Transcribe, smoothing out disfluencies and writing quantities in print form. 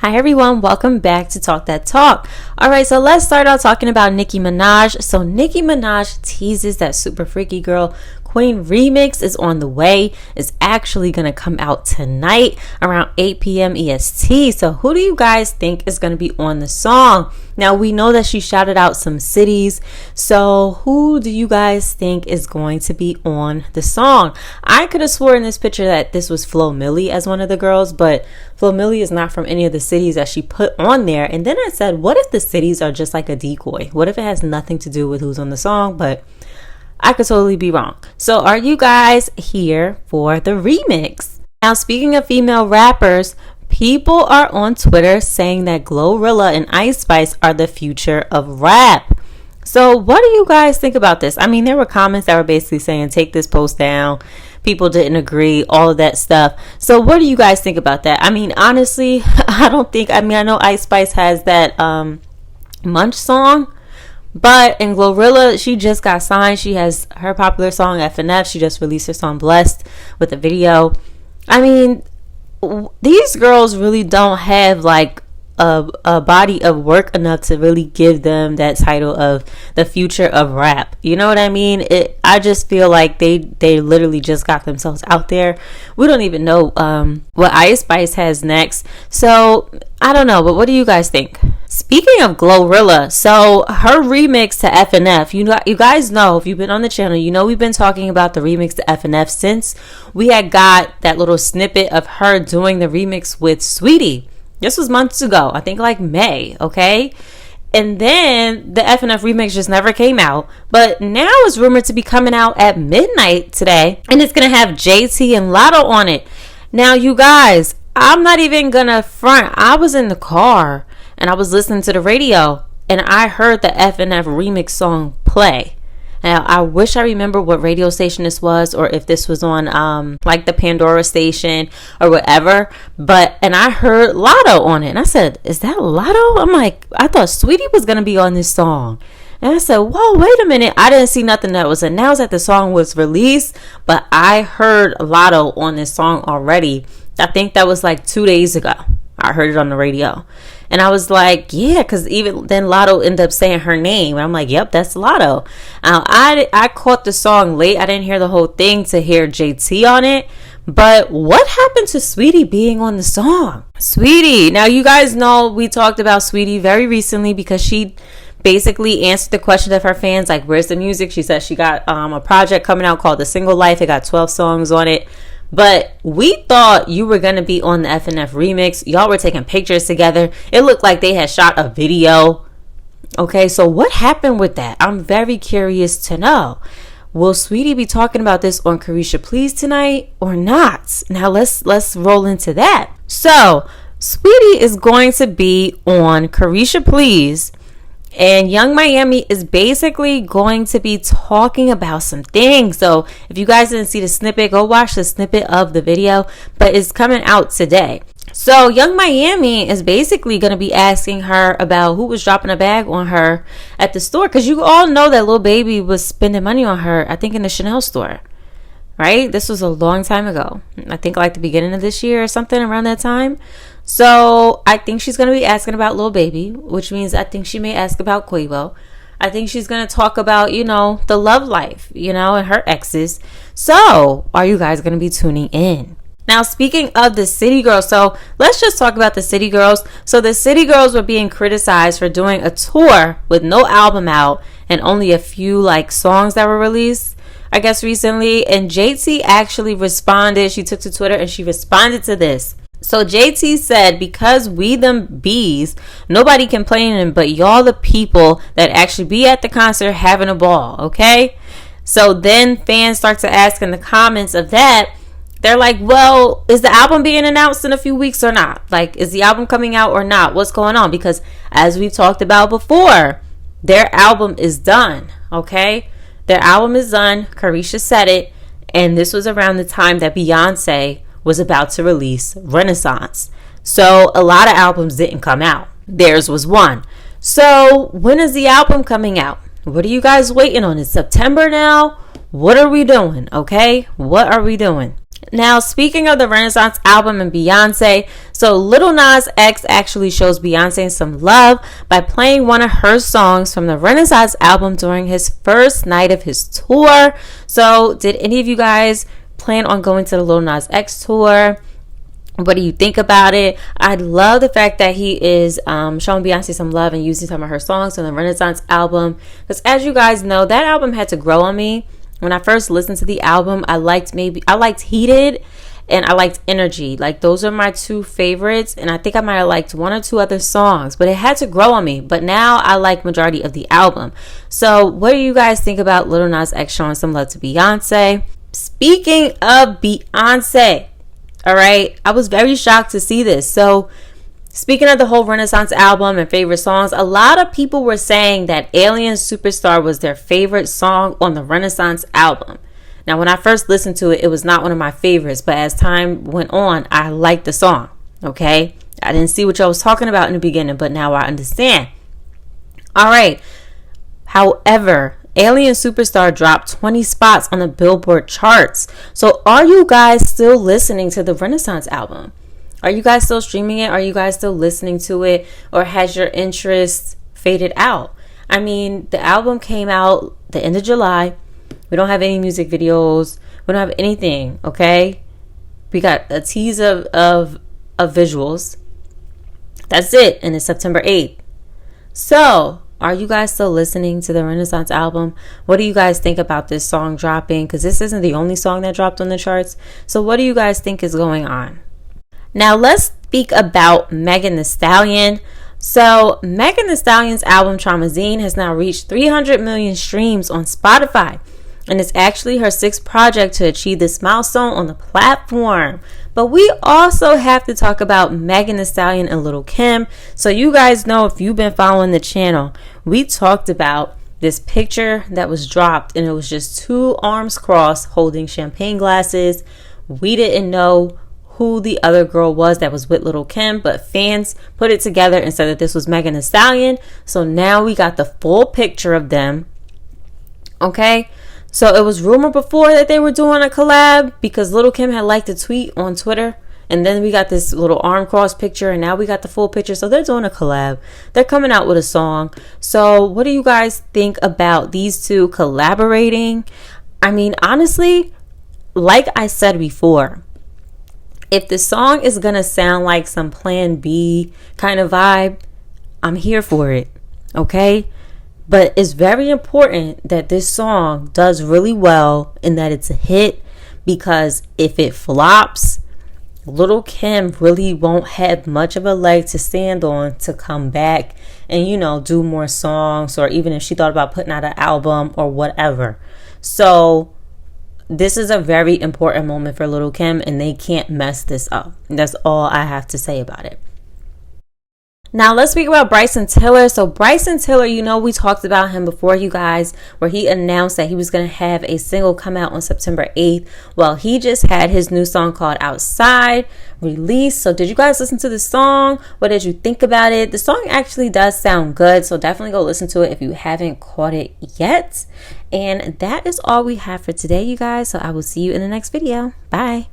Hi everyone, welcome back to Talk That Talk. Alright, so let's start out talking about Nicki Minaj. So Nicki Minaj teases that Super Freaky Girl Queen remix is on the way. It's actually going to come out tonight around 8 p.m. EST. So who do you guys think is going to be on the song? Now we know that she shouted out some cities. So who do you guys think is going to be on the song? I could have sworn in this picture that this was Flo Milli as one of the girls, but Flo Milli is not from any of the cities that she put on there. And then I said, what if the cities are just like a decoy? What if it has nothing to do with who's on the song? But I could totally be wrong. So are you guys here for the remix? Now, speaking of female rappers, people are on Twitter saying that Glorilla and Ice Spice are the future of rap. So what do you guys think about this? I mean, there were comments that were basically saying, take this post down. People didn't agree, all of that stuff. So what do you guys think about that? I mean, honestly, I know Ice Spice has that Munch song. But in Glorilla, she just got signed. She has her popular song FNF. She just released her song Blessed with a video. I mean, these girls really don't have like a body of work enough to really give them that title of the future of rap. You know what I mean? I just feel like they literally just got themselves out there. We don't even know what Ice Spice has next. So I don't know, but what do you guys think? Speaking of Glorilla, so her remix to FNF, you guys know, if you've been on the channel, you know we've been talking about the remix to FNF since we had got that little snippet of her doing the remix with Saweetie. This was months ago, I think like May, okay? And then the FNF remix just never came out. But now it's rumored to be coming out at midnight today. And it's going to have JT and Lotto on it. Now, you guys, I'm not even going to front. I was in the car and I was listening to the radio and I heard the FNF remix song play. Now, I wish I remember what radio station this was or if this was on like the Pandora station or whatever. And I heard Lotto on it. And I said, is that Lotto? I'm like, I thought Saweetie was going to be on this song. And I said, whoa, wait a minute. I didn't see nothing that was announced that the song was released. But I heard Lotto on this song already. I think that was like 2 days ago. I heard it on the radio. And I was like, yeah, because even then Lotto ended up saying her name. And I'm like, yep, that's Lotto. I caught the song late. I didn't hear the whole thing to hear JT on it. But what happened to Saweetie being on the song? Saweetie. Now, you guys know we talked about Saweetie very recently because she basically answered the question of her fans, like, where's the music? She said she got a project coming out called The Single Life. It got 12 songs on it. But we thought you were going to be on the FNF remix. Y'all were taking pictures together. It looked like they had shot a video. Okay, so what happened with that? I'm very curious to know. Will Saweetie be talking about this on Carisha Please tonight or not? Now let's roll into that. So Saweetie is going to be on Carisha Please. And Young Miami is basically going to be talking about some things. So if you guys didn't see the snippet, go watch the snippet of the video. But it's coming out today. So Young Miami is basically going to be asking her about who was dropping a bag on her at the store. Because you all know that Lil Baby was spending money on her, I think in the Chanel store. Right? This was a long time ago. I think like the beginning of this year or something around that time. So I think she's going to be asking about Lil Baby, which means I think she may ask about Quavo. I think she's going to talk about, the love life, and her exes. So are you guys going to be tuning in? Now, speaking of the City Girls, so let's just talk about the City Girls. So the City Girls were being criticized for doing a tour with no album out and only a few songs that were released, I guess recently. And JT actually responded. She took to Twitter and she responded to this. So JT said, because we them bees, nobody complaining but y'all the people that actually be at the concert having a ball, okay? So then fans start to ask in the comments of that, they're like, well, is the album being announced in a few weeks or not? Like, is the album coming out or not? What's going on? Because as we've talked about before, their album is done, okay? Their album is done. Carisha said it. And this was around the time that Beyonce was about to release Renaissance. So a lot of albums didn't come out. Theirs was one. So when is the album coming out? What are you guys waiting on? It's September now. What are we doing? Okay? What are we doing? Now, speaking of the Renaissance album and Beyonce, so Lil Nas X actually shows Beyonce some love by playing one of her songs from the Renaissance album during his first night of his tour. So, did any of you guys plan on going to the Lil Nas X tour? What do you think about it? I love the fact that he is showing Beyonce some love and using some of her songs from the Renaissance album. Because as you guys know, that album had to grow on me. When I first listened to the album, I liked Heated and I liked Energy. Like, those are my two favorites, and I think I might have liked one or two other songs, but it had to grow on me. But now I like majority of the album. So what do you guys think about Lil Nas X showing some love to Beyonce? Speaking of Beyonce, all right, I was very shocked to see this. So speaking of the whole Renaissance album and favorite songs, a lot of people were saying that Alien Superstar was their favorite song on the Renaissance album. Now, when I first listened to it, it was not one of my favorites, but as time went on, I liked the song, okay? I didn't see what y'all was talking about in the beginning, but now I understand. All right. However, Alien Superstar dropped 20 spots on the Billboard charts. So are you guys still listening to the Renaissance album? Are you guys still streaming it? Are you guys still listening to it? Or has your interest faded out? I mean, the album came out the end of July. We don't have any music videos. We don't have anything, okay? We got a tease of visuals. That's it. And it's September 8th. So, are you guys still listening to the Renaissance album? What do you guys think about this song dropping? Because this isn't the only song that dropped on the charts. So, what do you guys think is going on? Now, let's speak about Megan Thee Stallion. So, Megan Thee Stallion's album Traumazine has now reached 300 million streams on Spotify. And it's actually her sixth project to achieve this milestone on the platform. But we also have to talk about Megan Thee Stallion and Lil' Kim. So you guys know, if you've been following the channel, we talked about this picture that was dropped. And it was just two arms crossed holding champagne glasses. We didn't know who the other girl was that was with Lil' Kim, but fans put it together and said that this was Megan Thee Stallion. So now we got the full picture of them. Okay, so it was rumored before that they were doing a collab because Lil' Kim had liked a tweet on Twitter, and then we got this little arm cross picture, and now we got the full picture. So they're doing a collab. They're coming out with a song. So what do you guys think about these two collaborating? I mean, honestly, like I said before, if the song is going to sound like some Plan B kind of vibe, I'm here for it, okay? But it's very important that this song does really well and that it's a hit, because if it flops, Lil' Kim really won't have much of a leg to stand on to come back and, you know, do more songs, or even if she thought about putting out an album or whatever. So this is a very important moment for Lil' Kim, and they can't mess this up. That's all I have to say about it. Now let's speak about Bryson Tiller. So Bryson Tiller, you know, we talked about him before, you guys, where he announced that he was going to have a single come out on September 8th. Well, he just had his new song called Outside released. So did you guys listen to the song? What did you think about it? The song actually does sound good, so definitely go listen to it if you haven't caught it yet. And that is all we have for today, you guys. So I will see you in the next video. Bye.